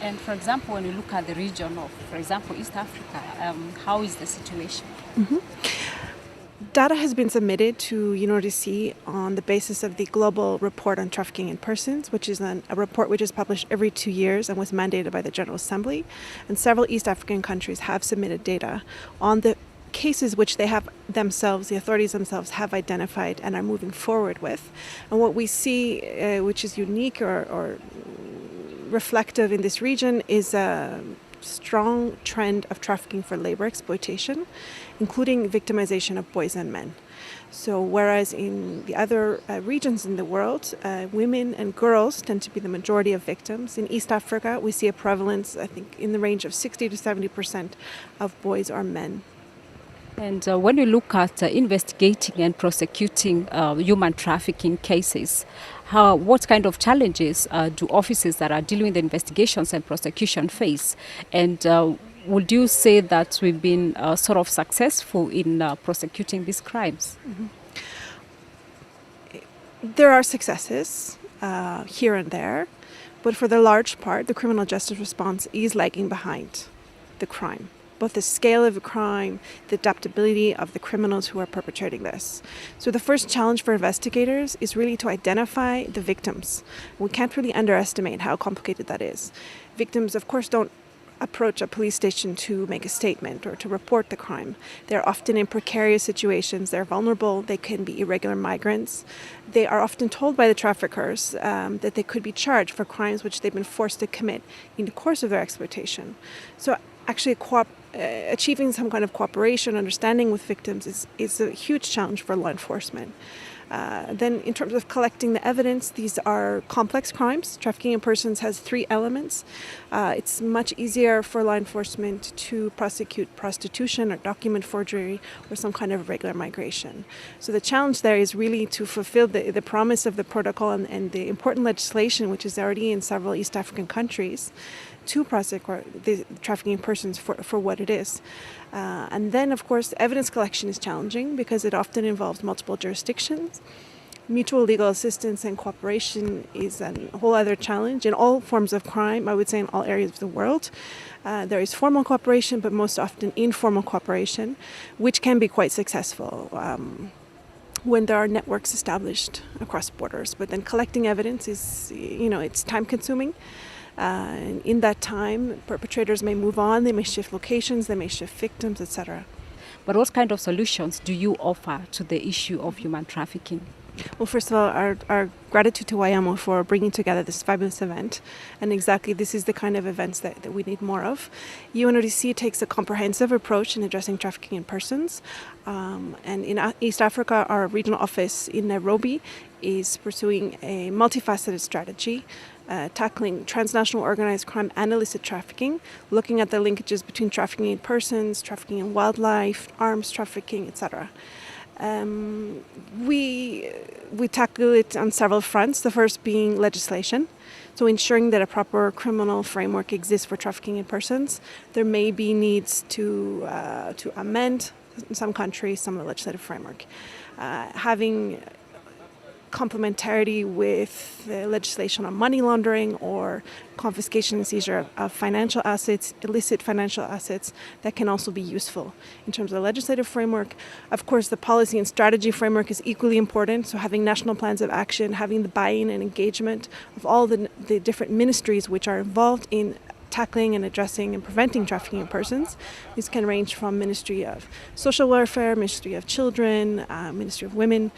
And for example, when you look at the region of, for example, East Africa, how is the situation? Data has been submitted to UNODC on the basis of the Global Report on Trafficking in Persons, which is a report which is published every 2 years and was mandated by the General Assembly. And several East African countries have submitted data on the cases which they have themselves, the authorities themselves, have identified and are moving forward with. And what we see, which is unique or reflective in this region, is a strong trend of trafficking for labor exploitation, including victimization of boys and men. So whereas in the other regions in the world, women and girls tend to be the majority of victims, in East Africa we see a prevalence, I think, in the range of 60 to 70% of boys or men. And when you look at investigating and prosecuting human trafficking cases, what kind of challenges do officers that are dealing with the investigations and prosecution face? And would you say that we've been sort of successful in prosecuting these crimes? Mm-hmm. There are successes here and there, but for the large part, the criminal justice response is lagging behind the crime. Both the scale of the crime, the adaptability of the criminals who are perpetrating this. So the first challenge for investigators is really to identify the victims. We can't really underestimate how complicated that is. Victims, of course, don't approach a police station to make a statement or to report the crime. They're often in precarious situations, they're vulnerable, they can be irregular migrants. They are often told by the traffickers that they could be charged for crimes which they've been forced to commit in the course of their exploitation. So actually achieving some kind of cooperation, understanding with victims is a huge challenge for law enforcement. Then in terms of collecting the evidence, these are complex crimes. Trafficking in persons has 3 elements. It's much easier for law enforcement to prosecute prostitution or document forgery or some kind of irregular migration. So the challenge there is really to fulfill the promise of the protocol and the important legislation which is already in several East African countries to prosecute the trafficking in persons for what it is. And then, of course, evidence collection is challenging because it often involves multiple jurisdictions. Mutual legal assistance and cooperation is a whole other challenge. In all forms of crime, I would say in all areas of the world, there is formal cooperation, but most often informal cooperation, which can be quite successful when there are networks established across borders. But then collecting evidence is, it's time consuming. And in that time, perpetrators may move on, they may shift locations, they may shift victims, etc. But what kind of solutions do you offer to the issue of human trafficking? Well, first of all, our gratitude to YAMO for bringing together this fabulous event. And exactly this is the kind of events that we need more of. UNODC takes a comprehensive approach in addressing trafficking in persons. And in East Africa, our regional office in Nairobi is pursuing a multifaceted strategy tackling transnational organized crime and illicit trafficking, looking at the linkages between trafficking in persons, trafficking in wildlife, arms trafficking, etc. We tackle it on several fronts, the first being legislation. So ensuring that a proper criminal framework exists for trafficking in persons. There may be needs to amend, in some countries, some of the legislative framework. Having complementarity with the legislation on money laundering or confiscation and seizure of financial assets, illicit financial assets, that can also be useful in terms of the legislative framework. Of course, the policy and strategy framework is equally important, so having national plans of action, having the buy-in and engagement of all the different ministries which are involved in tackling and addressing and preventing trafficking in persons. These can range from Ministry of Social Welfare, Ministry of Children, Ministry of Women.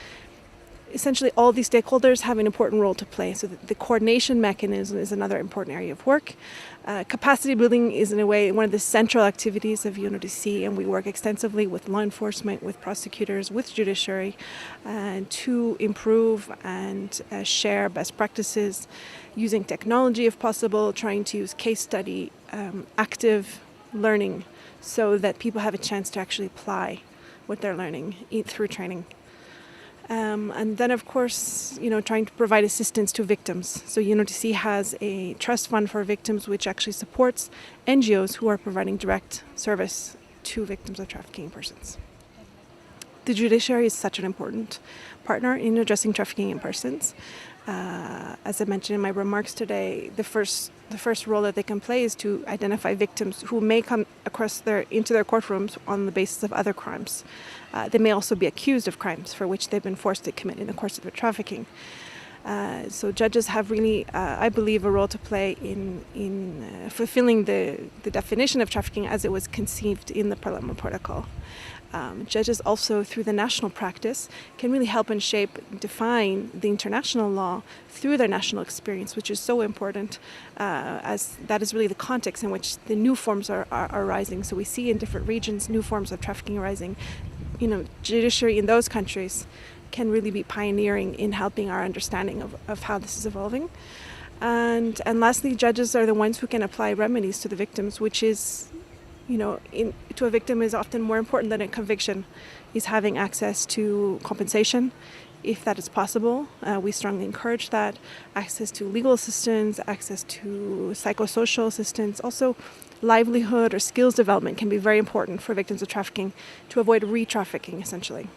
Essentially, all these stakeholders have an important role to play. So the coordination mechanism is another important area of work. Capacity building is, in a way, one of the central activities of UNODC, and we work extensively with law enforcement, with prosecutors, with judiciary, to improve and share best practices, using technology if possible, trying to use case study, active learning, so that people have a chance to actually apply what they're learning through training. And then, of course, trying to provide assistance to victims. So UNODC has a trust fund for victims which actually supports NGOs who are providing direct service to victims of trafficking in persons. The judiciary is such an important partner in addressing trafficking in persons. As I mentioned in my remarks today, the first role that they can play is to identify victims who may come into their courtrooms on the basis of other crimes. They may also be accused of crimes for which they've been forced to commit in the course of their trafficking. So judges have really, I believe, a role to play in fulfilling the definition of trafficking as it was conceived in the Palermo Protocol. Judges also, through the national practice, can really help and define the international law through their national experience, which is so important, as that is really the context in which the new forms are arising. So we see in different regions new forms of trafficking arising. Judiciary in those countries can really be pioneering in helping our understanding of how this is evolving. And lastly, judges are the ones who can apply remedies to the victims, which is, to a victim is often more important than a conviction, is having access to compensation, if that is possible. We strongly encourage that. Access to legal assistance, access to psychosocial assistance. Also, livelihood or skills development can be very important for victims of trafficking to avoid re-trafficking, essentially.